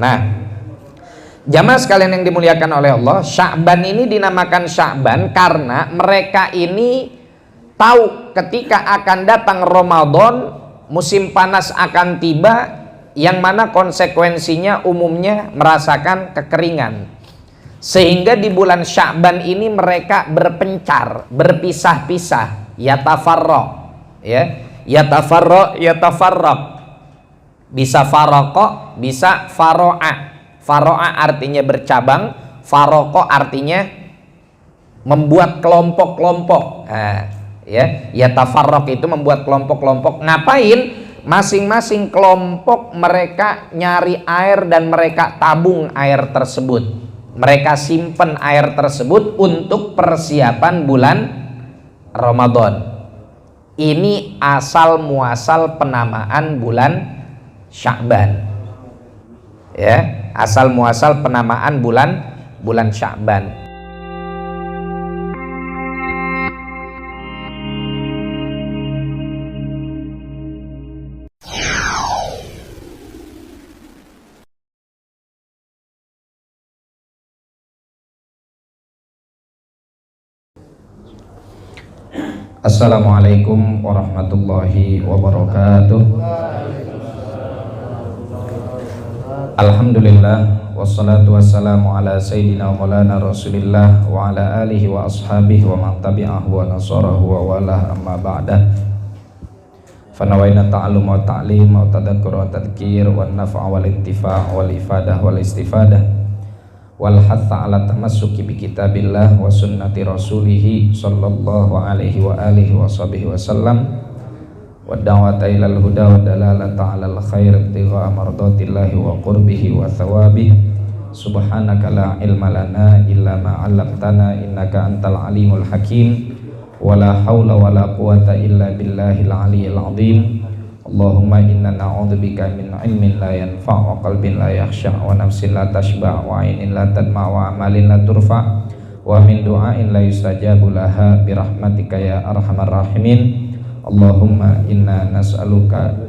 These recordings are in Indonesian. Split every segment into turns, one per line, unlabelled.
Nah, jamaah sekalian yang dimuliakan oleh Allah, Sya'ban ini dinamakan Sya'ban karena mereka ini tahu ketika akan datang Ramadan, musim panas akan tiba, yang mana konsekuensinya umumnya merasakan kekeringan. Sehingga di bulan Sya'ban ini mereka berpencar, berpisah-pisah, yatafarraq, ya, yatafarraq. Bisa faraqah, bisa faro'a. Faro'a artinya bercabang, faraqah artinya membuat kelompok-kelompok. Nah, ya, yatafarraq itu membuat kelompok-kelompok. Ngapain? Masing-masing kelompok mereka nyari air dan mereka tabung air tersebut. Mereka simpen air tersebut untuk persiapan bulan Ramadan. Ini asal muasal penamaan bulan Sya'ban. Ya, asal muasal penamaan bulan Sya'ban. Assalamualaikum warahmatullahi wabarakatuh. Alhamdulillah, wassalatu wassalamu ala sayyidina maulana rasulillah wa ala alihi wa ashabihi wa man tabi'ahu wa nasarahu wa wala amma ba'dah. Fanawaina ta'allum wa ta'lim wa tadhakkur wa tadhkir wa naf'a wal intifa' wal ifadah wal istifadah wal hatha ala tamassuki bi kitabillah wa sunnati rasulih sallallahu alaihi wa alihi wa sahbihi wasallam wa da'wata ilal huda wa dalalata alal khair ibtigha mardatillahi wa qurbihi wa thawabihi. Subhanaka la ilma lana illa ma 'allamtana innaka antal alimul hakim wa la haula wa la quwata illa billahil aliyyil azim. Allahumma inna na'udzubika min ilmin la yanfa' wa qalbin la yakhsha wa nafsin la tashba' wa 'ainin la tadma' wa amalin la turfa' wa min du'ain la yustajabu laha bi rahmatika ya arhamar rahimin. Allahumma inna nas'aluka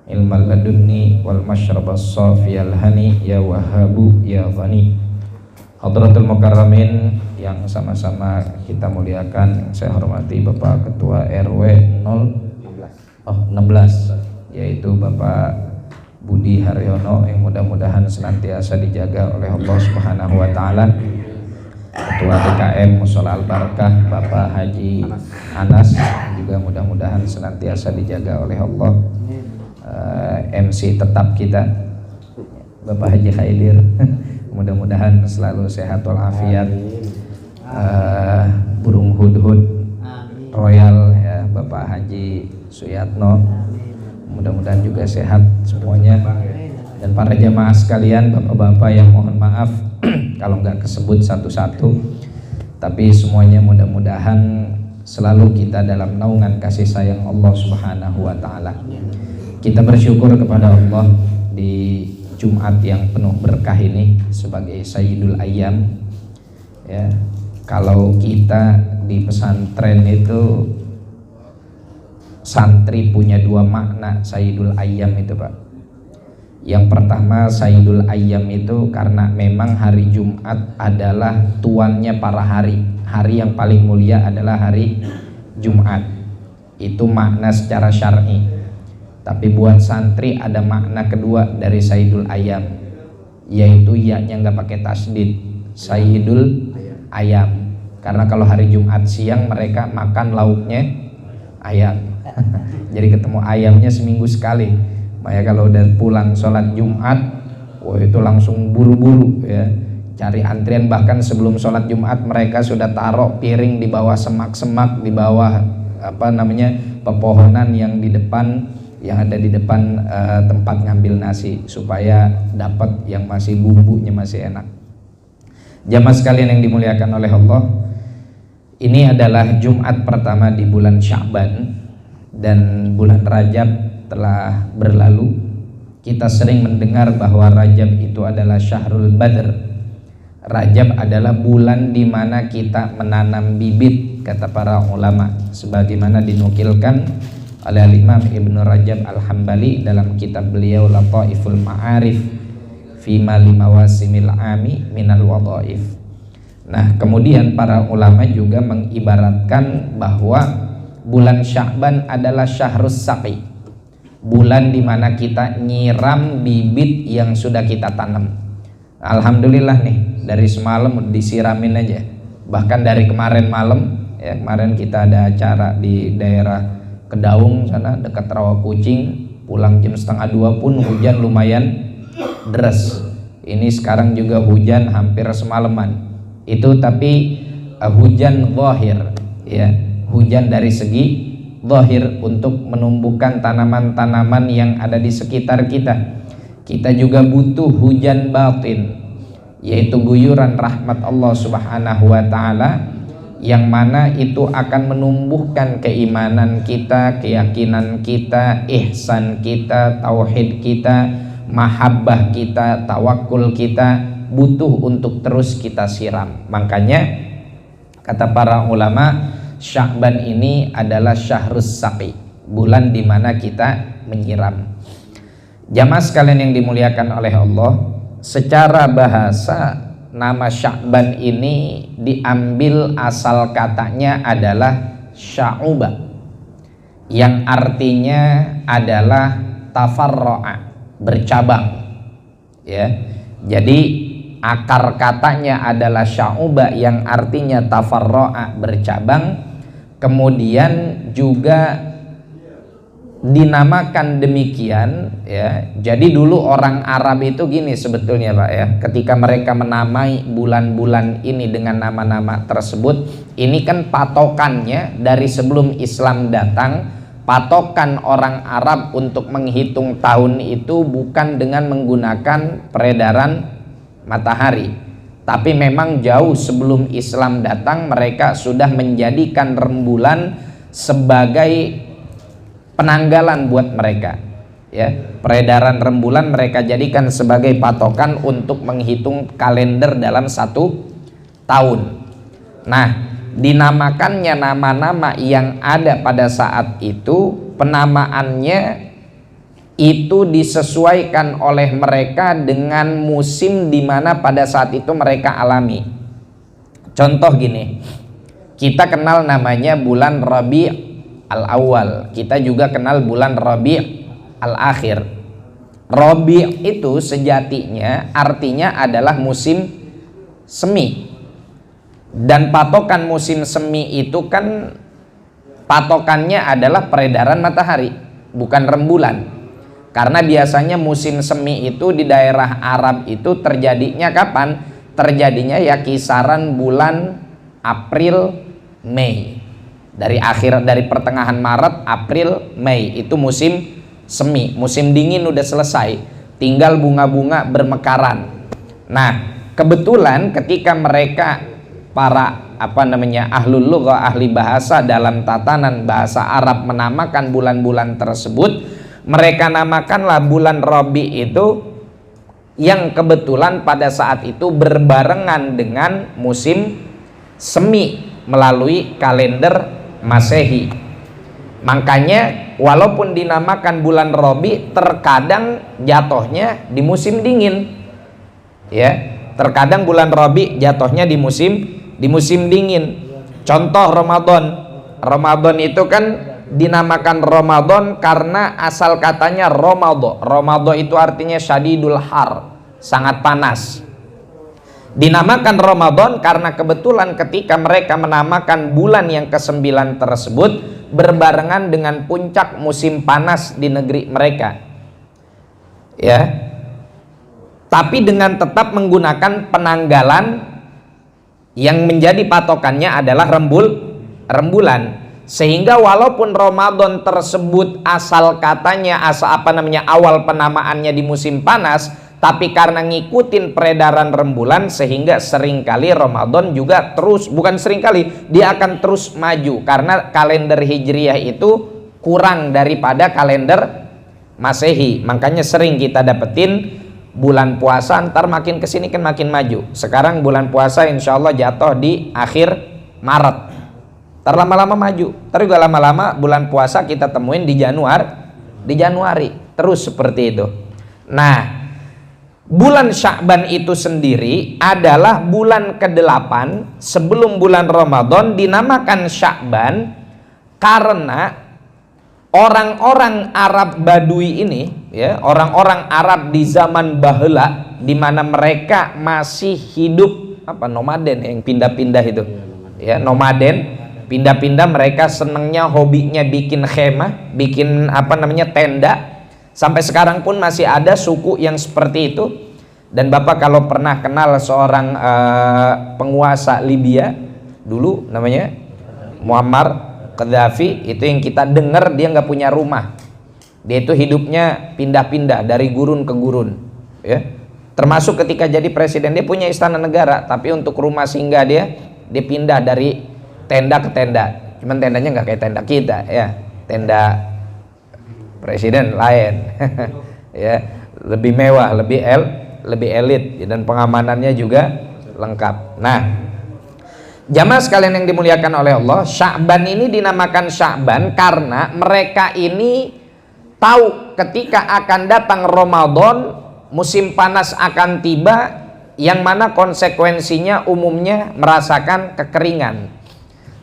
ilmal ladunni wal mashrabas safiyal hani ya wahhabu ya ghani. Hadratul mukarramin yang sama-sama kita muliakan, yang saya hormati Bapak Ketua RW 16, yaitu Bapak Budi Haryono, yang mudah-mudahan senantiasa dijaga oleh Allah Subhanahu wa taala. Ketua DKM Mushola Al Barakah Bapak Haji Anas juga mudah-mudahan senantiasa dijaga oleh Allah. MC tetap kita Bapak Haji Khaidir mudah-mudahan selalu sehat walafiat. Burung hudhud royal ya Bapak Haji Suyatno, mudah-mudahan juga sehat semuanya. Dan para jamaah sekalian, bapak-bapak yang mohon maaf kalau nggak kesebut satu-satu, tapi semuanya mudah-mudahan selalu kita dalam naungan kasih sayang Allah Subhanahu wa taala. Kita bersyukur kepada Allah di Jumat yang penuh berkah ini sebagai Sayyidul Ayyam. Ya, kalau kita di pesantren itu santri punya dua makna Sayyidul Ayyam itu, Pak. Yang pertama, Sayyidul Ayyam itu karena memang hari Jumat adalah tuannya para hari. Hari yang paling mulia adalah hari Jumat. Itu makna secara syar'i. Tapi buat santri ada makna kedua dari Sayyidul Ayyam, yaitu ya-nya nggak pakai tasdid, Sayyidul Ayyam. Karena kalau hari Jumat siang mereka makan lauknya ayam. Jadi ketemu ayamnya seminggu sekali. Makanya kalau udah pulang sholat Jumat, wah itu langsung buru-buru ya, cari antrian. Bahkan sebelum sholat Jumat mereka sudah taruh piring di bawah semak-semak, di bawah pepohonan yang di depan, yang ada di depan tempat ngambil nasi, supaya dapat yang masih bumbunya masih enak. Jamaah sekalian yang dimuliakan oleh Allah, ini adalah Jumat pertama di bulan Sya'ban. Dan bulan Rajab telah berlalu. Kita sering mendengar bahwa Rajab itu adalah Syahrul Badr. Rajab adalah bulan di mana kita menanam bibit, kata para ulama, sebagaimana dinukilkan oleh Imam Ibnu Rajab Al-Hambali dalam kitab beliau Lataiful Ma'arif fima limawasimil ami minal wadhaif. Nah, kemudian para ulama juga mengibaratkan bahwa bulan Sya'ban adalah syahrus saqi, bulan dimana kita nyiram bibit yang sudah kita tanam. Alhamdulillah nih, dari semalam disiramin aja, bahkan dari kemarin malam ya, kemarin kita ada acara di daerah Kedaung sana dekat Rawa Kucing, pulang jam 1:30 pun hujan lumayan deras. Ini sekarang juga hujan hampir semalaman itu, tapi hujan zahir ya, hujan dari segi zahir untuk menumbuhkan tanaman-tanaman yang ada di sekitar kita. Kita juga butuh hujan batin, yaitu guyuran rahmat Allah Subhanahu wa taala, yang mana itu akan menumbuhkan keimanan kita, keyakinan kita, ihsan kita, tauhid kita, mahabbah kita, tawakul kita, butuh untuk terus kita siram. Makanya kata para ulama, Sya'ban ini adalah syahrus saqi, bulan dimana kita menyiram. Jamaah sekalian yang dimuliakan oleh Allah, secara bahasa nama Sya'ban ini diambil asal katanya adalah sya'uba, yang artinya adalah tafarro'a, bercabang ya. Jadi akar katanya adalah sya'uba yang artinya tafarro'a, bercabang. Kemudian juga dinamakan demikian ya. Jadi dulu orang Arab itu gini sebetulnya Pak ya, ketika mereka menamai bulan-bulan ini dengan nama-nama tersebut, ini kan patokannya dari sebelum Islam datang. Patokan orang Arab untuk menghitung tahun itu bukan dengan menggunakan peredaran matahari, tapi memang jauh sebelum Islam datang mereka sudah menjadikan rembulan sebagai penanggalan buat mereka ya. Peredaran rembulan mereka jadikan sebagai patokan untuk menghitung kalender dalam satu tahun. Nah, dinamakannya nama-nama yang ada pada saat itu, penamaannya itu disesuaikan oleh mereka dengan musim di mana pada saat itu mereka alami. Contoh gini, kita kenal namanya bulan Rabi' Al-Awwal, kita juga kenal bulan Rabi' Al-Akhir. Rabi' itu sejatinya artinya adalah musim semi, dan patokan musim semi itu kan patokannya adalah peredaran matahari, bukan rembulan. Karena biasanya musim semi itu di daerah Arab itu terjadinya kapan? Terjadinya ya kisaran bulan April, Mei. Dari pertengahan Maret, April, Mei itu musim semi, musim dingin udah selesai, tinggal bunga-bunga bermekaran. Nah, kebetulan ketika mereka para ahlul lughah, ahli bahasa dalam tatanan bahasa Arab menamakan bulan-bulan tersebut, mereka namakanlah bulan Rabi itu yang kebetulan pada saat itu berbarengan dengan musim semi melalui kalender Masehi. Makanya walaupun dinamakan bulan Rabi, terkadang jatuhnya di musim dingin ya. Terkadang bulan Rabi jatuhnya di musim dingin. Contoh Ramadan itu kan dinamakan Ramadan karena asal katanya Romado. Romado itu artinya syadidul har, sangat panas. Dinamakan Ramadan karena kebetulan ketika mereka menamakan bulan yang ke-9 tersebut berbarengan dengan puncak musim panas di negeri mereka ya. Tapi dengan tetap menggunakan penanggalan yang menjadi patokannya adalah rembulan. Sehingga walaupun Ramadan tersebut asal katanya awal penamaannya di musim panas, tapi karena ngikutin peredaran rembulan sehingga seringkali Ramadan juga dia akan terus maju karena kalender Hijriyah itu kurang daripada kalender Masehi. Makanya sering kita dapetin bulan puasa ntar makin kesini kan makin maju. Sekarang bulan puasa insya Allah jatuh di akhir Maret, terlama-lama maju, terus juga lama-lama bulan puasa kita temuin di Januari terus seperti itu. Nah, Bulan Sya'ban itu sendiri adalah bulan ke-8 sebelum bulan Ramadan. Dinamakan Sya'ban karena orang-orang Arab Badui ini, ya, orang-orang Arab di zaman baheula, di mana mereka masih hidup nomaden, yang pindah-pindah itu, ya, nomaden, pindah-pindah. Mereka senengnya, hobinya bikin khemah, bikin tenda. Sampai sekarang pun masih ada suku yang seperti itu. Dan Bapak kalau pernah kenal seorang penguasa Libya dulu, namanya Muammar Gaddafi, itu yang kita dengar dia nggak punya rumah. Dia itu hidupnya pindah-pindah dari gurun ke gurun, ya. Termasuk ketika jadi presiden dia punya istana negara, tapi untuk rumah singgah dia pindah dari tenda ke tenda. Cuman tendanya nggak kayak tenda kita, ya. Tenda presiden lain, ya, lebih mewah, lebih elit, dan pengamanannya juga lengkap. Nah, jamaah sekalian yang dimuliakan oleh Allah, Sya'ban ini dinamakan Sya'ban karena mereka ini tahu ketika akan datang Ramadan, musim panas akan tiba, yang mana konsekuensinya umumnya merasakan kekeringan.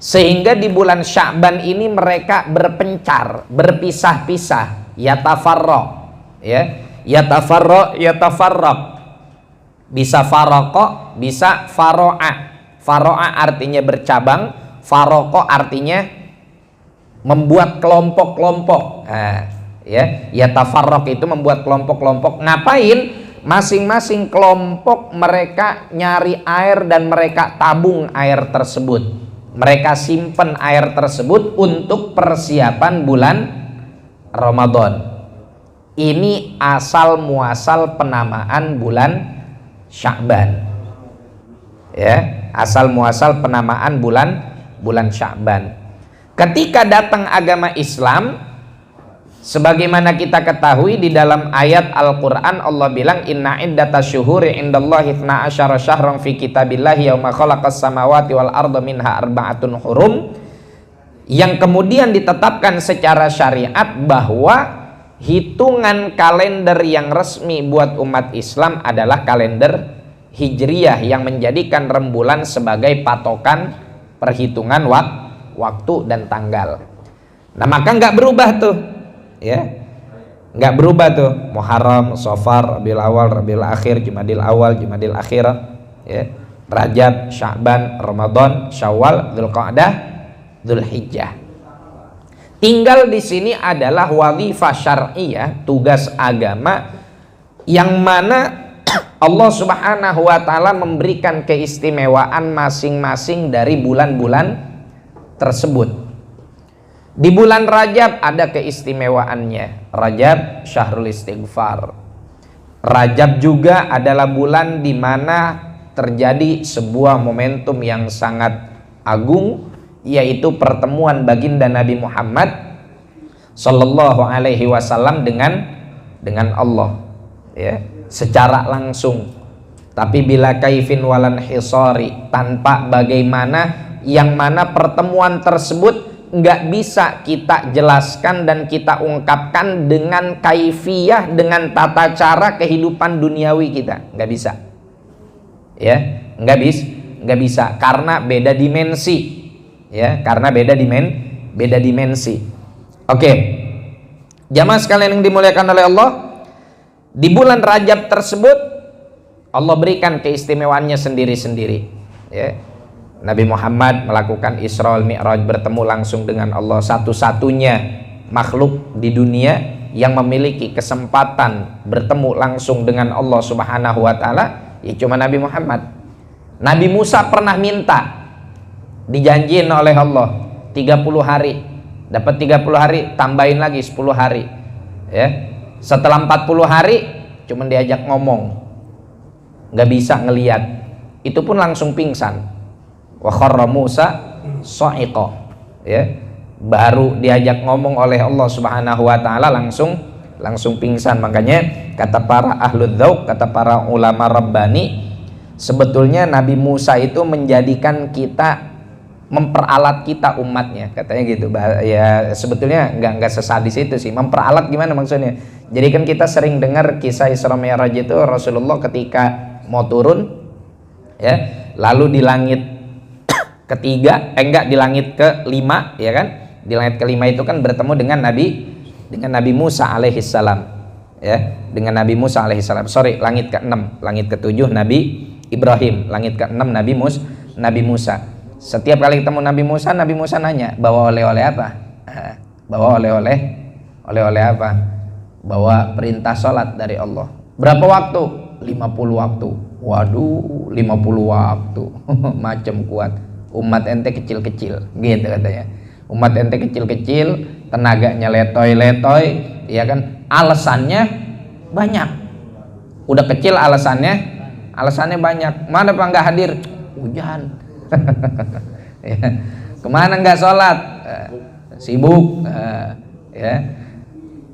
Sehingga di bulan Sya'ban ini mereka berpencar, berpisah-pisah, yatafarraq, ya, yatafarraq. Bisa faraqah, bisa faro'a. Faro'a artinya bercabang, faraqah artinya membuat kelompok-kelompok. Nah, ya, yatafarraq itu membuat kelompok-kelompok. Ngapain? Masing-masing kelompok mereka nyari air dan mereka tabung air tersebut. Mereka simpen air tersebut untuk persiapan bulan Ramadan. Ini asal muasal penamaan bulan Sya'ban, ya, asal muasal penamaan bulan Sya'ban. Ketika datang agama Islam, sebagaimana kita ketahui di dalam ayat Al-Quran, Allah bilang inna iddatas syuhuri indallahi 12 syahran fi kitabillahi yauma khalaqas samawati wal arda minha arba'atun hurum, yang kemudian ditetapkan secara syariat bahwa hitungan kalender yang resmi buat umat Islam adalah kalender Hijriyah, yang menjadikan rembulan sebagai patokan perhitungan waktu dan tanggal. Nah, maka nggak berubah tuh, ya, nggak berubah tuh. Muharram, Safar, Rabiul Awal, Rabiul Akhir, Jumadil Awal, Jumadil Akhir, ya, Rajab, Sya'ban, Ramadan, Syawal, Dzulqa'dah, Dzulhijjah. Tinggal di sini adalah wadhifah syar'iyah, tugas agama, yang mana Allah Subhanahu wa ta'ala memberikan keistimewaan masing-masing dari bulan-bulan tersebut. Di bulan Rajab ada keistimewaannya. Rajab syahrul istighfar. Rajab juga adalah bulan di mana terjadi sebuah momentum yang sangat agung, yaitu pertemuan baginda Nabi Muhammad sallallahu alaihi wasallam dengan Allah, ya, secara langsung. Tapi bila kaifin walan hisari, tanpa bagaimana, yang mana pertemuan tersebut nggak bisa kita jelaskan dan kita ungkapkan dengan kaifiyah, dengan tata cara kehidupan duniawi kita, nggak bisa, ya, nggak bisa karena beda dimensi, ya, karena beda dimensi. Oke, jamaah sekalian yang dimuliakan oleh Allah, di bulan Rajab tersebut Allah berikan keistimewaannya sendiri-sendiri, ya. Nabi Muhammad melakukan Isra wal Mi'raj, bertemu langsung dengan Allah. Satu-satunya makhluk di dunia yang memiliki kesempatan bertemu langsung dengan Allah Subhanahu wa ta'ala, ya cuma Nabi Muhammad. Nabi Musa pernah minta, dijanjiin oleh Allah 30 hari, dapat 30 hari, tambahin lagi 10 hari, ya. Setelah 40 hari cuma diajak ngomong, nggak bisa ngelihat, itu pun langsung pingsan. Wa kharra Musa sa'iqa, ya, baru diajak ngomong oleh Allah Subhanahu wa ta'ala langsung pingsan. Makanya kata para ahlul dzauq, kata para ulama rabbani, sebetulnya Nabi Musa itu menjadikan kita memperalat kita umatnya, katanya gitu. Ya sebetulnya nggak sesadis itu sih. Memperalat gimana maksudnya? Jadi kan kita sering dengar kisah Isra Mi'raj itu, Rasulullah ketika mau turun ya, lalu di langit ketiga, di langit kelima ya kan, di langit kelima itu kan bertemu dengan Nabi Musa alaihissalam ya, dengan Nabi Musa alaihissalam. Langit ke-6, langit ke-7 Nabi Ibrahim, langit ke-6 Nabi Musa. Setiap kali ketemu Nabi Musa nanya, bawa oleh-oleh apa? Bawa oleh-oleh apa? Bawa perintah sholat dari Allah. Berapa waktu? 50 waktu. Waduh, 50 waktu. Macam kuat. Umat ente kecil-kecil, gitu katanya. Umat ente kecil-kecil, tenaganya letoy-letoy, ya kan? Alasannya banyak. Udah kecil alasannya banyak. Mana Pak nggak hadir? Hujan. Ya. Kemana nggak sholat? Sibuk. Ya.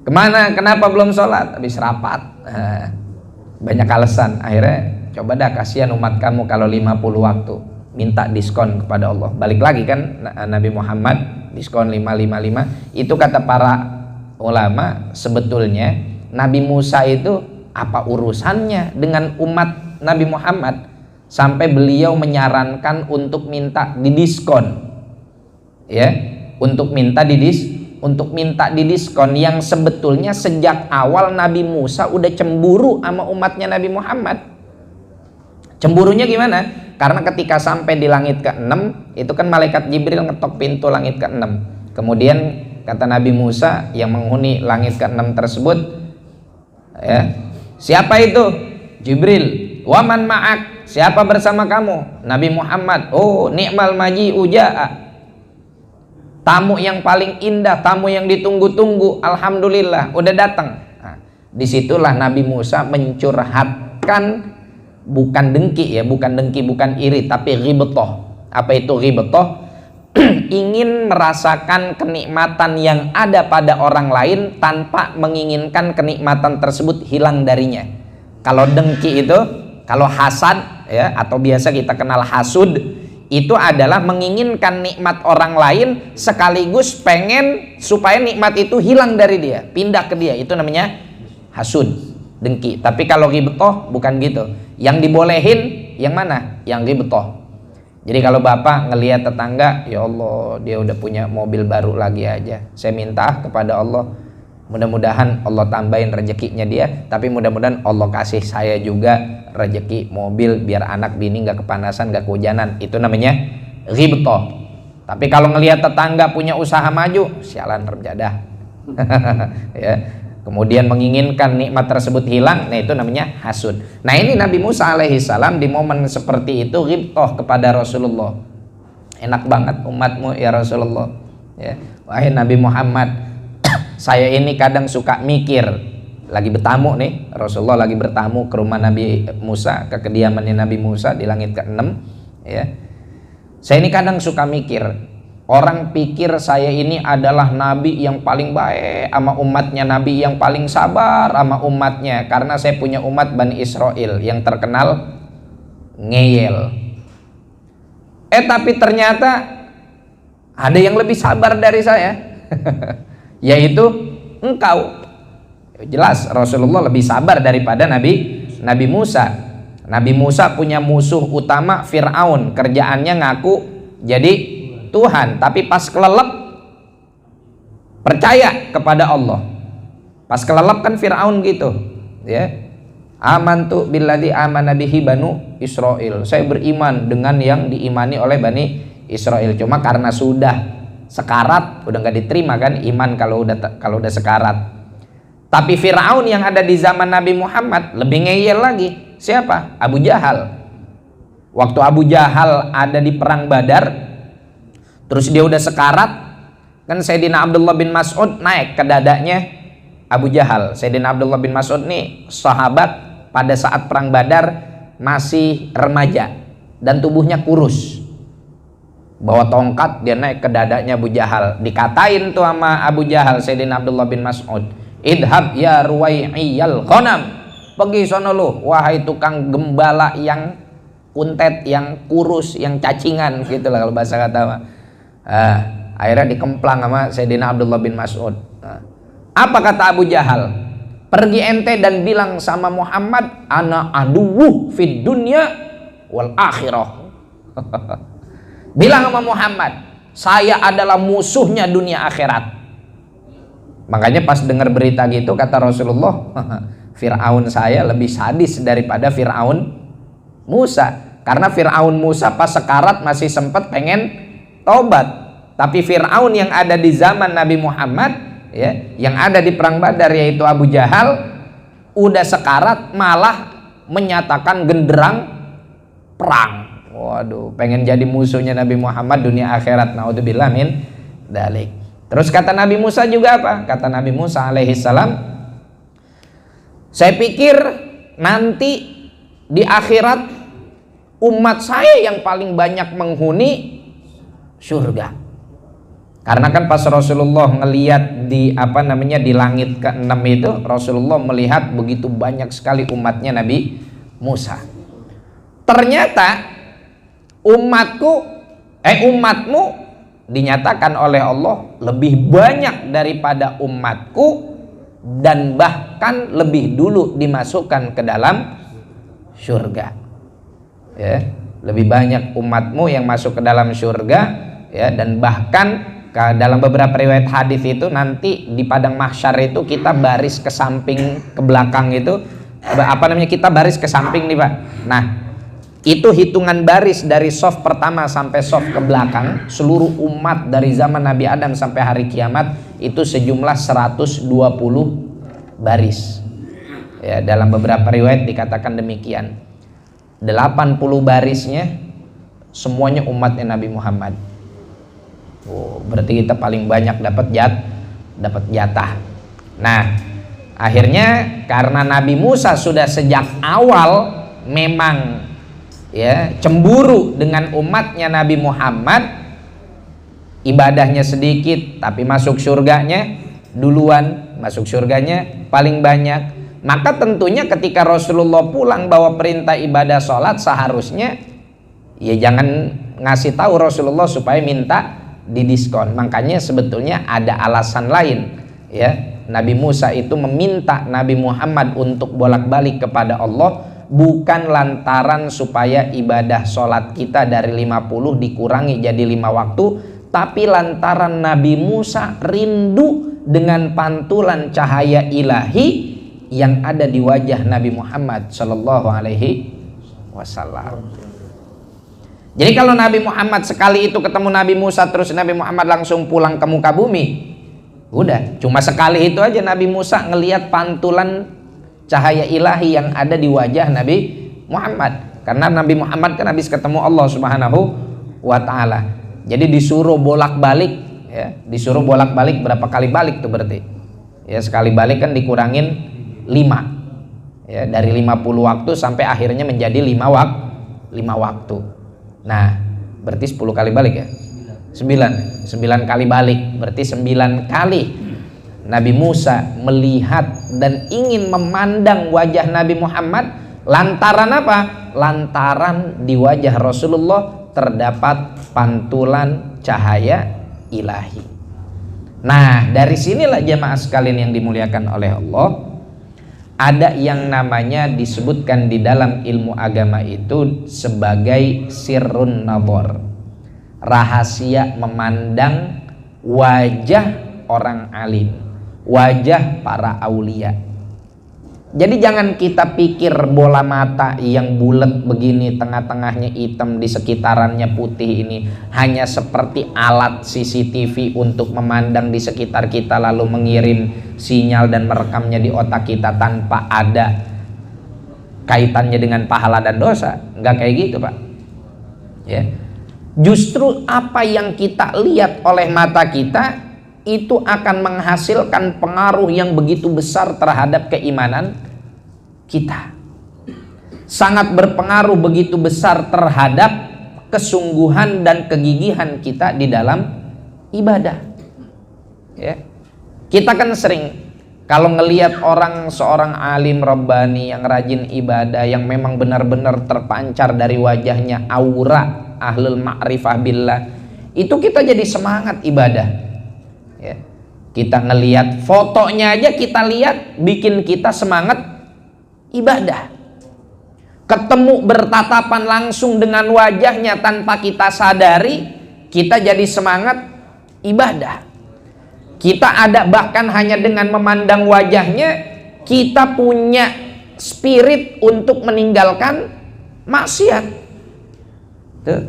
Kemana? Kenapa belum sholat? Habis rapat. Banyak alasan. Akhirnya coba dah, kasihan umat kamu kalau 50 waktu, minta diskon kepada Allah. Balik lagi kan Nabi Muhammad diskon 555. Itu kata para ulama, sebetulnya Nabi Musa itu apa urusannya dengan umat Nabi Muhammad sampai beliau menyarankan untuk minta didiskon, ya, untuk minta didiskon yang sebetulnya sejak awal Nabi Musa udah cemburu sama umatnya Nabi Muhammad. Cemburunya gimana? Karena ketika sampai di langit ke-6 itu kan malaikat Jibril ngetok pintu langit ke-6. Kemudian kata Nabi Musa yang menghuni langit ke-6 tersebut, ya, siapa itu? Jibril. Waman ma'ak, siapa bersama kamu? Nabi Muhammad. Oh, ni'mal maji uja'a, tamu yang paling indah, tamu yang ditunggu-tunggu, alhamdulillah udah datang. Nah, disitulah Nabi Musa mencurhatkan, bukan dengki ya, bukan iri, tapi ghibthah. Apa itu ghibthah? Ingin merasakan kenikmatan yang ada pada orang lain tanpa menginginkan kenikmatan tersebut hilang darinya. Kalau dengki itu, kalau hasad ya, atau biasa kita kenal hasud, itu adalah menginginkan nikmat orang lain sekaligus pengen supaya nikmat itu hilang dari dia, pindah ke dia. Itu namanya hasud, dengki. Tapi kalau ghibthah bukan gitu. Yang dibolehin yang mana? Yang ghibthah. Jadi kalau bapak ngelihat tetangga, ya Allah dia udah punya mobil baru lagi aja, saya minta kepada Allah, mudah-mudahan Allah tambahin rezekinya dia, tapi mudah-mudahan Allah kasih saya juga rezeki mobil biar anak bini nggak kepanasan, nggak kehujanan. Itu namanya ghibthah. Tapi kalau ngelihat tetangga punya usaha maju, sialan terjadah. Ya. Kemudian menginginkan nikmat tersebut hilang, nah itu namanya hasud. Nah ini Nabi Musa alaihissalam di momen seperti itu ghibthah kepada Rasulullah. Enak banget umatmu ya Rasulullah. Ya. Wahai Nabi Muhammad, saya ini kadang suka mikir, lagi bertamu nih, Rasulullah lagi bertamu ke rumah Nabi Musa, ke kediamannya Nabi Musa di langit ke-6 ya. Saya ini kadang suka mikir, orang pikir saya ini adalah nabi yang paling baik sama umatnya, nabi yang paling sabar sama umatnya, karena saya punya umat Bani Israel yang terkenal ngeyel. Tapi ternyata ada yang lebih sabar dari saya. Yaitu engkau. Jelas Rasulullah lebih sabar daripada Nabi Musa. Nabi Musa punya musuh utama Fir'aun, kerjaannya ngaku jadi Tuhan, tapi pas kelelep percaya kepada Allah. Pas kelelep kan Fir'aun gitu ya, amantu billadzi amana bihi banu Israil, saya beriman dengan yang diimani oleh Bani Israel. Cuma karena sudah sekarat, udah nggak diterima kan iman kalau udah sekarat. Tapi Firaun yang ada di zaman Nabi Muhammad lebih ngeyel lagi. Siapa? Abu Jahal. Waktu Abu Jahal ada di perang Badar, terus dia udah sekarat, kan Sayyidina Abdullah bin Mas'ud naik ke dadanya Abu Jahal. Sayyidina Abdullah bin Mas'ud nih sahabat pada saat perang Badar masih remaja dan tubuhnya kurus. Bawa tongkat dia naik ke dadanya Abu Jahal. Dikatain tuh sama Abu Jahal Sayyidina Abdullah bin Mas'ud, idhab ya ruwai'iyal ghanam, pergi sono lu wahai tukang gembala yang kuntet, yang kurus, yang cacingan gitu lah kalau bahasa kata mah. Akhirnya dikemplang sama Sayyidina Abdullah bin Mas'ud. Apa kata Abu Jahal? Pergi ente dan bilang sama Muhammad, ana aduwwu fid dunya wal akhirah. Bilang sama Muhammad, saya adalah musuhnya dunia akhirat. Makanya pas dengar berita gitu kata Rasulullah, Fir'aun saya lebih sadis daripada Fir'aun Musa. Karena Fir'aun Musa pas sekarat masih sempat pengen tobat. Tapi Fir'aun yang ada di zaman Nabi Muhammad, ya, yang ada di perang Badar yaitu Abu Jahal, udah sekarat malah menyatakan genderang perang. Waduh, pengen jadi musuhnya Nabi Muhammad dunia akhirat. Naudzubillah min dzalik. Terus kata Nabi Musa juga apa? Kata Nabi Musa alaihissalam, saya pikir nanti di akhirat umat saya yang paling banyak menghuni surga. Karena kan pas Rasulullah ngelihat di di langit ke-6 itu, Rasulullah melihat begitu banyak sekali umatnya Nabi Musa. Ternyata umatmu dinyatakan oleh Allah lebih banyak daripada umatku, dan bahkan lebih dulu dimasukkan ke dalam surga. Ya, lebih banyak umatmu yang masuk ke dalam surga, ya, dan bahkan dalam beberapa riwayat hadis itu nanti di padang mahsyar itu kita baris ke samping ke belakang itu kita baris ke samping nih Pak. Nah, itu hitungan baris dari shaf pertama sampai shaf ke belakang seluruh umat dari zaman Nabi Adam sampai hari kiamat itu sejumlah 120 baris. Ya, dalam beberapa riwayat dikatakan demikian. 80 barisnya semuanya umatnya Nabi Muhammad. Oh, berarti kita paling banyak dapat jatah. Nah, akhirnya karena Nabi Musa sudah sejak awal memang ya cemburu dengan umatnya Nabi Muhammad, ibadahnya sedikit tapi masuk surganya duluan, masuk surganya paling banyak. Maka tentunya ketika Rasulullah pulang bawa perintah ibadah sholat, seharusnya ya jangan ngasih tahu Rasulullah supaya minta didiskon. Makanya sebetulnya ada alasan lain, ya. Nabi Musa itu meminta Nabi Muhammad untuk bolak-balik kepada Allah bukan lantaran supaya ibadah sholat kita dari 50 dikurangi jadi 5 waktu, tapi lantaran Nabi Musa rindu dengan pantulan cahaya ilahi yang ada di wajah Nabi Muhammad Shallallahu Alaihi Wasallam. Jadi kalau Nabi Muhammad sekali itu ketemu Nabi Musa terus Nabi Muhammad langsung pulang ke muka bumi, udah cuma sekali itu aja Nabi Musa ngelihat pantulan cahaya ilahi yang ada di wajah Nabi Muhammad. Karena Nabi Muhammad kan habis ketemu Allah Subhanahu wa Ta'ala. Jadi disuruh bolak-balik, ya, disuruh bolak-balik berapa kali balik tuh berarti? Ya, sekali balik kan dikurangin 5. Ya, dari 50 waktu sampai akhirnya menjadi 5 waktu. Nah, berarti 10 kali balik ya? 9 kali balik, berarti 9 kali Nabi Musa melihat dan ingin memandang wajah Nabi Muhammad. Lantaran apa? Lantaran di wajah Rasulullah terdapat pantulan cahaya ilahi. Nah, dari sinilah jamaah sekalian yang dimuliakan oleh Allah, ada yang namanya disebutkan di dalam ilmu agama itu sebagai sirrun nadhar, rahasia memandang wajah orang alim, wajah para aulia. Jadi jangan kita pikir bola mata yang bulat begini, tengah-tengahnya hitam, di sekitarannya putih ini hanya seperti alat CCTV untuk memandang di sekitar kita lalu mengirim sinyal dan merekamnya di otak kita tanpa ada kaitannya dengan pahala dan dosa. Enggak kayak gitu, Pak. Ya. Justru apa yang kita lihat oleh mata kita itu akan menghasilkan pengaruh yang begitu besar terhadap keimanan kita. Sangat berpengaruh begitu besar terhadap kesungguhan dan kegigihan kita di dalam ibadah. Ya. Kita kan sering Kalau ngelihat orang seorang alim Rabbani yang rajin ibadah, yang memang benar-benar terpancar dari wajahnya aura ahlul ma'rifah billah, itu kita jadi semangat ibadah. Ya. Kita ngelihat fotonya aja, kita lihat bikin kita semangat ibadah. Ketemu bertatapan langsung dengan wajahnya tanpa kita sadari, kita jadi semangat ibadah. Kita ada bahkan hanya dengan memandang wajahnya, kita punya spirit untuk meninggalkan maksiat. Tuh.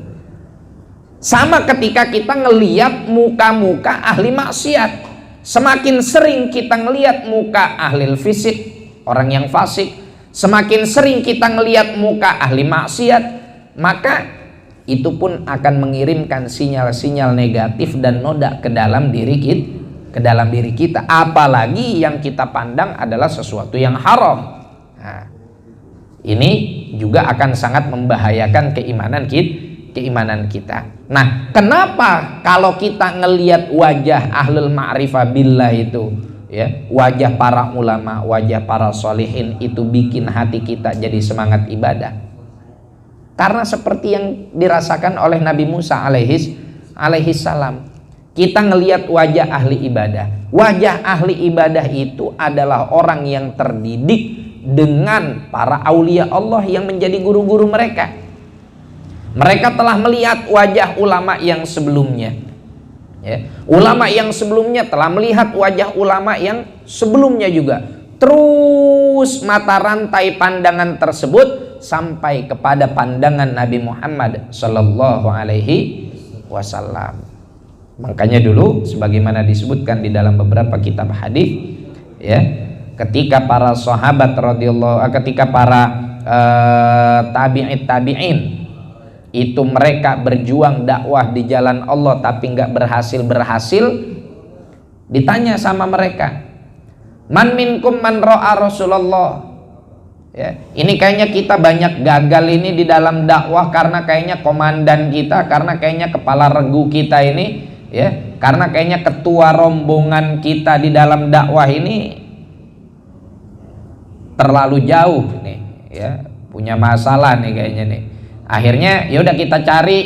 Sama ketika kita ngelihat muka-muka ahli maksiat. Semakin sering kita ngelihat muka ahli fisik, orang yang fasik, semakin sering kita ngelihat muka ahli maksiat, maka itu pun akan mengirimkan sinyal-sinyal negatif dan noda ke dalam diri kita, apalagi yang kita pandang adalah sesuatu yang haram. Nah, ini juga akan sangat membahayakan keimanan kita. Nah, kenapa kalau kita ngelihat wajah ahlul ma'rifah billah itu, ya, wajah para ulama, wajah para sholihin itu bikin hati kita jadi semangat ibadah? Karena seperti yang dirasakan oleh Nabi Musa alaihi salam. Kita ngelihat wajah ahli ibadah. Wajah ahli ibadah itu adalah orang yang terdidik dengan para aulia Allah yang menjadi guru-guru mereka. Mereka telah melihat wajah ulama yang sebelumnya. Ya. Ulama yang sebelumnya telah melihat wajah ulama yang sebelumnya juga. Terus mata rantai pandangan tersebut sampai kepada pandangan Nabi Muhammad sallallahu alaihi wasallam. Makanya dulu sebagaimana disebutkan di dalam beberapa kitab hadis, ya, ketika para sahabat radhiyallahu, ketika para tabi'in itu mereka berjuang dakwah di jalan Allah tapi nggak berhasil, ditanya sama mereka, man minkum man ra'a Rasulullah. Ya, ini kayaknya kita banyak gagal ini di dalam dakwah karena kayaknya komandan kita, karena kayaknya kepala regu kita ini, ya, karena kayaknya ketua rombongan kita di dalam dakwah ini terlalu jauh nih, ya, punya masalah nih kayaknya nih. Akhirnya yaudah kita cari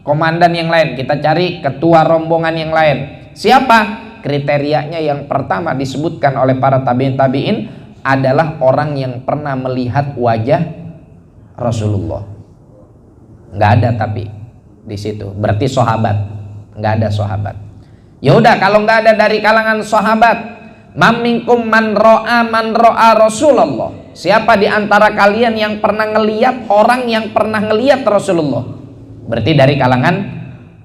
komandan yang lain, kita cari ketua rombongan yang lain. Siapa? Kriterianya yang pertama disebutkan oleh para tabi'in adalah orang yang pernah melihat wajah Rasulullah. Nggak ada tapi di situ, berarti sahabat. Nggak ada sahabat. Ya udah, kalau nggak ada dari kalangan sahabat, mamingkum man ro'a Rasulullah. Siapa di antara kalian yang pernah ngelihat orang yang pernah ngelihat Rasulullah? Berarti dari kalangan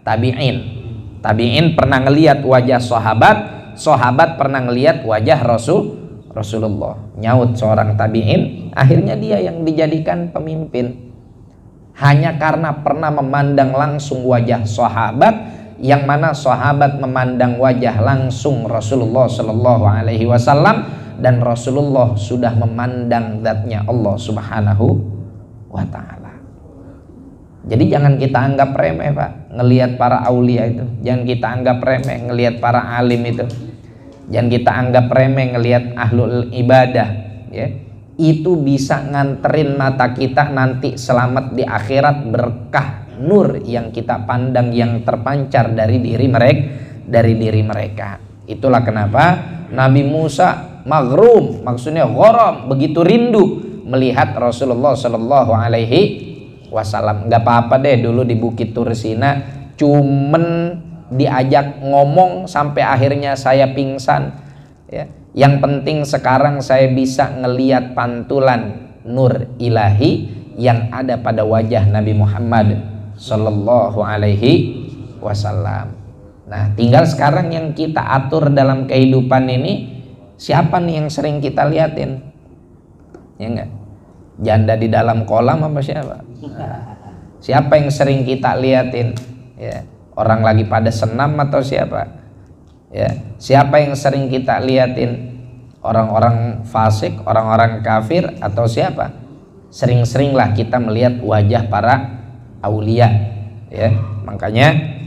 tabi'in. Tabi'in pernah ngelihat wajah sahabat, sahabat pernah ngelihat wajah Rasulullah. Nyaut seorang tabi'in, akhirnya dia yang dijadikan pemimpin hanya karena pernah memandang langsung wajah sahabat, yang mana sahabat memandang wajah langsung Rasulullah Shallallahu Alaihi Wasallam, dan Rasulullah sudah memandang zatnya Allah Subhanahu wa Ta'ala. Jadi jangan kita anggap remeh, Pak, ngelihat para aulia itu. Jangan kita anggap remeh ngelihat para alim itu. Jangan kita anggap remeh ngelihat ahlul ibadah, ya. Itu bisa nganterin mata kita nanti selamat di akhirat, berkah nur yang kita pandang yang terpancar dari diri mereka. Itulah kenapa Nabi Musa maghrum, maksudnya gharam, begitu rindu melihat Rasulullah Shallallahu Alaihi Wasallam. Nggak apa-apa deh dulu di Bukit Tursina cuman diajak ngomong sampai akhirnya saya pingsan, ya. Yang penting sekarang saya bisa ngelihat pantulan nur ilahi yang ada pada wajah Nabi Muhammad Sallallahu Alaihi Wasallam. Nah, tinggal sekarang yang kita atur dalam kehidupan ini, siapa nih yang sering kita liatin? Ya enggak? Janda di dalam kolam apa siapa? Nah, siapa yang sering kita liatin? Ya, orang lagi pada senam atau siapa? Ya, siapa yang sering kita liatin? Orang-orang fasik, orang-orang kafir, atau siapa? Sering-seringlah kita melihat wajah para aulia, ya. Makanya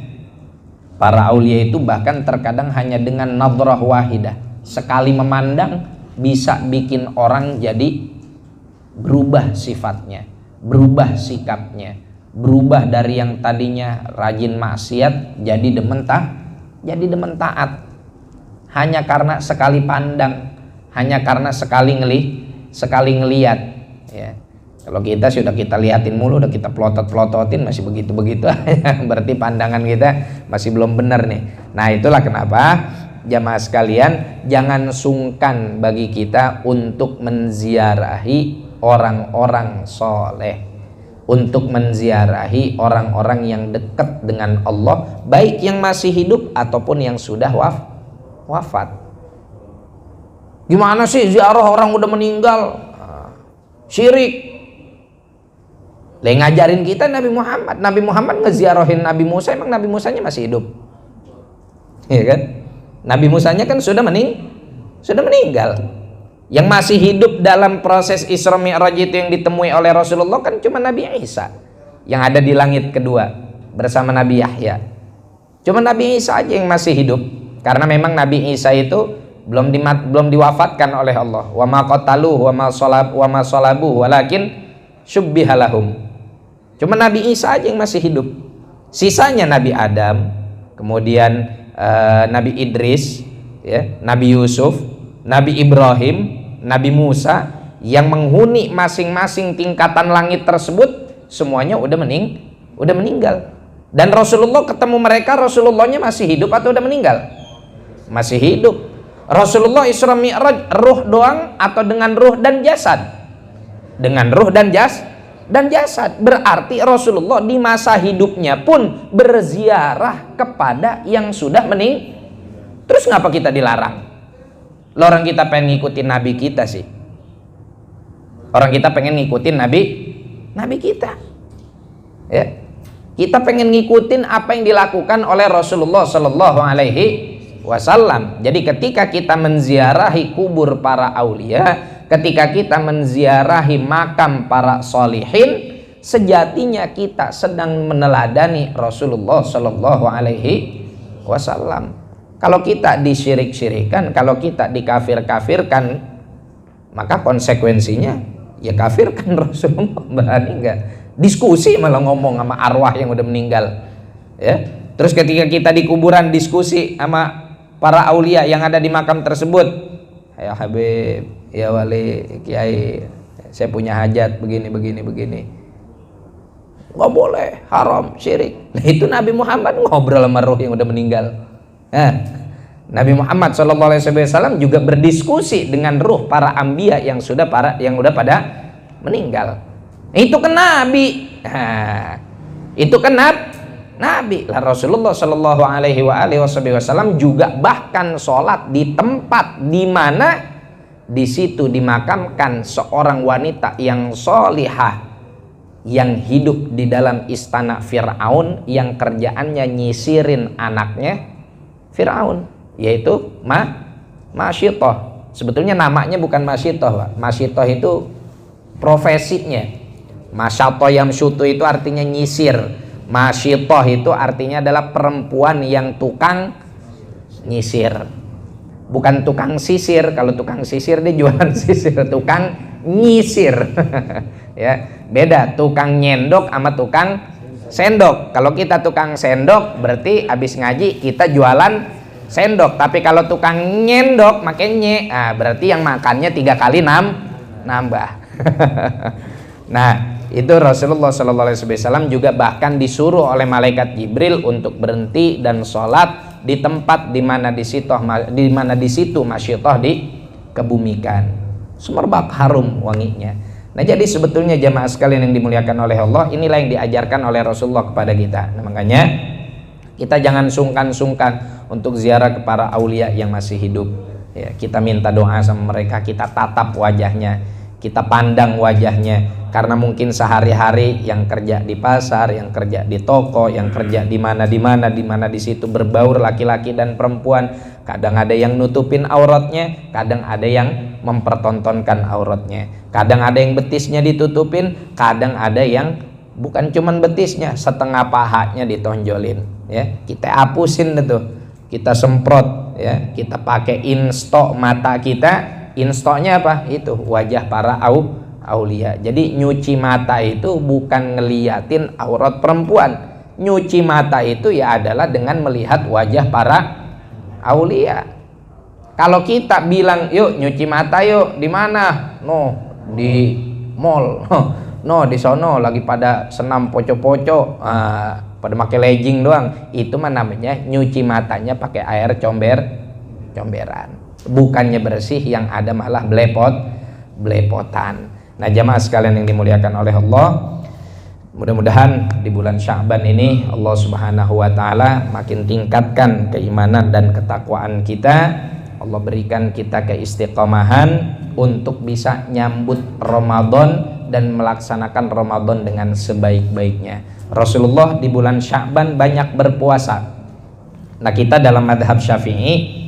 para aulia itu bahkan terkadang hanya dengan nadrah wahidah, sekali memandang bisa bikin orang jadi berubah sifatnya, berubah sikapnya, berubah dari yang tadinya rajin maksiat jadi demen taat. Hanya karena sekali pandang, hanya karena sekali ngelihat, ya. Kalau kita sudah kita liatin mulu, udah kita pelotot-pelototin masih begitu-begitu berarti pandangan kita masih belum benar nih. Nah, itulah kenapa jamaah sekalian jangan sungkan bagi kita untuk menziarahi orang-orang soleh, untuk menziarahi orang-orang yang dekat dengan Allah, baik yang masih hidup ataupun yang sudah wafat. Gimana sih ziarah orang udah meninggal? Syirik. Ngajarin kita Nabi Muhammad ngeziarahin Nabi Musa, emang Nabi Musanya masih hidup? Iya kan? Nabi Musanya kan sudah meninggal. Yang masih hidup dalam proses Isra Mi'raj itu yang ditemui oleh Rasulullah kan cuma Nabi Isa yang ada di langit kedua bersama Nabi Yahya. Cuma Nabi Isa aja yang masih hidup, karena memang Nabi Isa itu belum diwafatkan oleh Allah. Wa ma qataluhu wa ma salabuhu walakin syubbiha lahum. Cuma Nabi Isa aja yang masih hidup. Sisanya Nabi Adam, kemudian Nabi Idris, ya, Nabi Yusuf, Nabi Ibrahim, Nabi Musa, yang menghuni masing-masing tingkatan langit tersebut semuanya udah meninggal. Dan Rasulullah ketemu mereka, Rasulullahnya masih hidup atau udah meninggal? Masih hidup. Rasulullah Isra Mi'raj ruh doang atau dengan ruh dan jasad? Dengan ruh dan jasad. Berarti Rasulullah di masa hidupnya pun berziarah kepada yang sudah meninggal. Terus ngapa kita dilarang? Orang kita pengen ngikutin Nabi kita sih. Orang kita pengen ngikutin Nabi kita. Ya. Kita pengen ngikutin apa yang dilakukan oleh Rasulullah Sallallahu Alaihi Wasallam. Jadi ketika kita menziarahi kubur para aulia, ketika kita menziarahi makam para solihin, sejatinya kita sedang meneladani Rasulullah Sallallahu Alaihi Wasallam. Kalau kita disyirik-syirikan, kalau kita dikafir-kafirkan, maka konsekuensinya ya kafirkan Rasulullah. Berani enggak? Diskusi malah ngomong sama arwah yang udah meninggal, ya. Terus ketika kita di kuburan diskusi sama para aulia yang ada di makam tersebut, ya Habib, ya Wali, Kiai, saya punya hajat begini. Nggak boleh, haram, syirik. Nah, itu Nabi Muhammad ngobrol sama ruh yang udah meninggal. Nabi Muhammad SAW juga berdiskusi dengan ruh para anbiya yang udah pada meninggal. Itu kan Nabi. Itu kan Nabi. Lah Rasulullah Shallallahu Alaihi Wasallam juga bahkan sholat di tempat di mana di situ dimakamkan seorang wanita yang sholihah yang hidup di dalam istana Fir'aun, yang kerjaannya nyisirin anaknya Fir'aun, yaitu Masyitoh. Sebetulnya namanya bukan Masyitoh, Pak. Masyitoh itu profesinya. Masyato yamsyutu itu artinya nyisir. Masyitoh itu artinya adalah perempuan yang tukang nyisir, bukan tukang sisir. Kalau tukang sisir dia jualan sisir, tukang nyisir. Ya, beda tukang nyendok sama tukang sendok. Kalau kita tukang sendok berarti habis ngaji kita jualan sendok, tapi kalau tukang nyendok makanya berarti yang makannya 3 kali nambah. Nah, itu Rasulullah SAW juga bahkan disuruh oleh malaikat Jibril untuk berhenti dan sholat di tempat di mana di situ Masyitoh dikebumikan. Semerbak harum wanginya. Nah, jadi sebetulnya jamaah sekalian yang dimuliakan oleh Allah, inilah yang diajarkan oleh Rasulullah kepada kita. Nah, makanya kita jangan sungkan-sungkan untuk ziarah kepada aulia yang masih hidup. Ya, kita minta doa sama mereka, kita tatap wajahnya, kita pandang wajahnya. Karena mungkin sehari-hari yang kerja di pasar, yang kerja di toko, yang kerja di mana di situ berbaur laki-laki dan perempuan. Kadang ada yang nutupin auratnya, kadang ada yang mempertontonkan auratnya. Kadang ada yang betisnya ditutupin, kadang ada yang bukan cuman betisnya, setengah pahanya ditonjolin. Ya, kita hapusin itu. kita semprot ya, kita pakai instok mata kita. Instoknya apa? Itu wajah para aulia. Jadi nyuci mata itu bukan ngeliatin aurat perempuan. Nyuci mata itu ya adalah dengan melihat wajah para aulia. Kalau kita bilang yuk nyuci mata yuk, di mana? No, di mall. No, di sono lagi pada senam poco-poco, pada pakai legging doang. Itu mah namanya nyuci matanya pakai air comberan. Bukannya bersih, yang ada malah belepotan. Nah, jamaah sekalian yang dimuliakan oleh Allah, mudah-mudahan di bulan Sya'ban ini Allah Subhanahu wa taala makin tingkatkan keimanan dan ketakwaan kita. Allah berikan kita keistiqomahan untuk bisa nyambut Ramadan dan melaksanakan Ramadan dengan sebaik-baiknya. Rasulullah di bulan Sya'ban banyak berpuasa. Nah, kita dalam madhab Syafi'i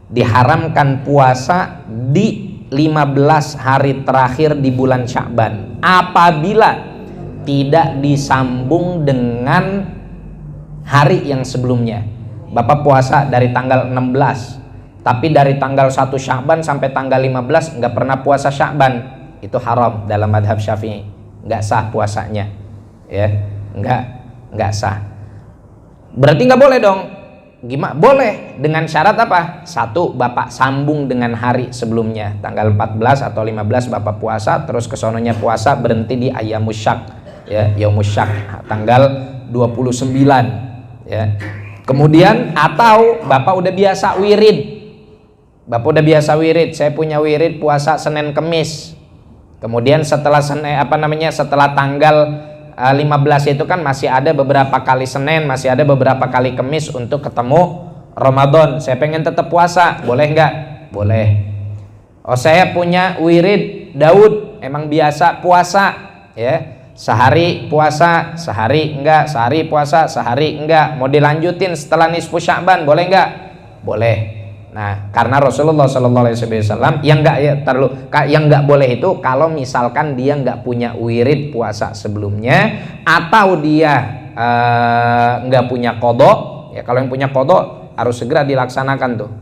diharamkan puasa di 15 hari terakhir di bulan Sya'ban apabila tidak disambung dengan hari yang sebelumnya. Bapak puasa dari tanggal 16, tapi dari tanggal 1 Sya'ban sampai tanggal 15 nggak pernah puasa Sya'ban, itu haram dalam madhab Syafi'i, nggak sah puasanya, ya, nggak sah. Berarti nggak boleh dong. Gimana? Boleh dengan syarat apa? Satu, Bapak sambung dengan hari sebelumnya, tanggal 14 atau 15 Bapak puasa, terus kesononya puasa berhenti di ayyamus syak, ya, yaumus syak, tanggal 29, ya. Kemudian atau Bapak udah biasa wirid, saya punya wirid puasa Senin Kemis. Kemudian setelah setelah tanggal 15 itu kan masih ada beberapa kali Senin, masih ada beberapa kali Kemis untuk ketemu Ramadan. Saya pengen tetap puasa, boleh nggak? Boleh. Oh, saya punya wirid Daud, emang biasa puasa, ya. Sehari puasa, sehari enggak, sehari puasa, sehari enggak. Mau dilanjutin setelah nisfu Sya'ban, boleh nggak? Boleh. Nah, karena Rasulullah SAW yang nggak boleh itu kalau misalkan dia nggak punya wirid puasa sebelumnya, atau dia nggak punya qadha. Ya, kalau yang punya qadha harus segera dilaksanakan tuh.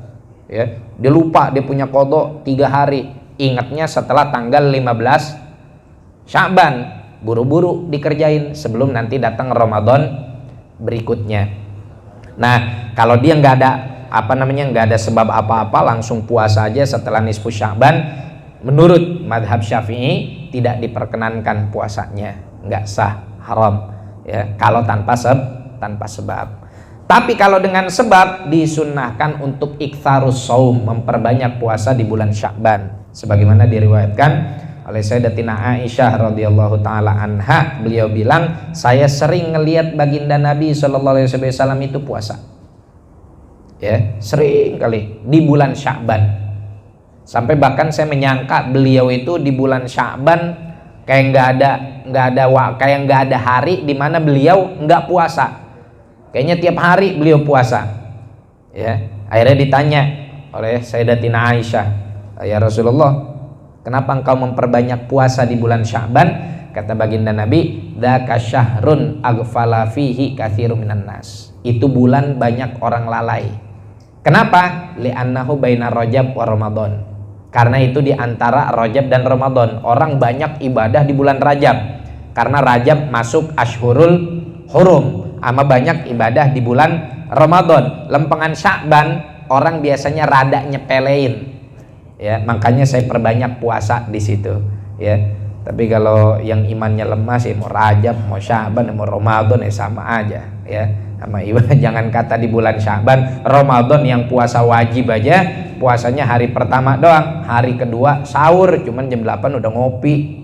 Ya, dia lupa dia punya qadha 3 hari, ingatnya setelah tanggal 15 Sya'ban, buru-buru dikerjain sebelum nanti datang Ramadan berikutnya. Nah, kalau dia nggak ada sebab apa-apa, langsung puasa aja setelah nisfu Sya'ban, menurut madhab Syafi'i tidak diperkenankan puasanya, nggak sah, haram, ya, kalau tanpa sebab. Tapi kalau dengan sebab, disunnahkan untuk iktsarus shaum, memperbanyak puasa di bulan Sya'ban, sebagaimana diriwayatkan oleh Sayyidatina Aisyah radhiyallahu taala anha. Beliau bilang, saya sering ngelihat baginda Nabi sallallahu alaihi wasallam itu puasa. Ya, sering kali di bulan Sya'ban, sampai bahkan saya menyangka beliau itu di bulan Sya'ban kayak nggak ada hari di mana beliau nggak puasa, kayaknya tiap hari beliau puasa. Ya, akhirnya ditanya oleh Sayyidatina Aisyah, ya Rasulullah, kenapa engkau memperbanyak puasa di bulan Sya'ban? Kata baginda Nabi, dzaka syahrun aghfala fihi katsirun minan nas. Itu bulan banyak orang lalai. Kenapa? Li'annahu baina Rajab wa Ramadan. Karena itu di antara Rajab dan Ramadan. Orang banyak ibadah di bulan Rajab, karena Rajab masuk Ashhurul Hurum. Ama banyak ibadah di bulan Ramadan. Lempengan Sya'ban orang biasanya rada nyepelein. Ya, makanya saya perbanyak puasa di situ, ya. Tapi kalau yang imannya lemah sih, mau Rajab, mau Sya'ban, mau Ramadan ya sama aja, ya. Sama ibadah, jangan kata di bulan Sya'ban, Ramadan yang puasa wajib aja puasanya hari pertama doang, hari kedua sahur cuman jam 8 udah ngopi,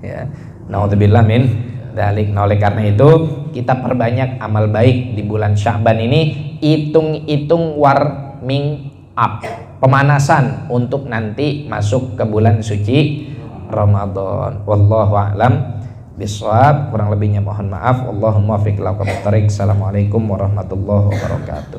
ya. Naudzubillah min dzalik. Nah, oleh karena itu kita perbanyak amal baik di bulan Sya'ban ini. Hitung-hitung warming up, pemanasan untuk nanti masuk ke bulan suci Ramadan. Wallahu a'lam bishawab. Kurang lebihnya mohon maaf. Allahumma fiqh. Assalamualaikum warahmatullahi wabarakatuh.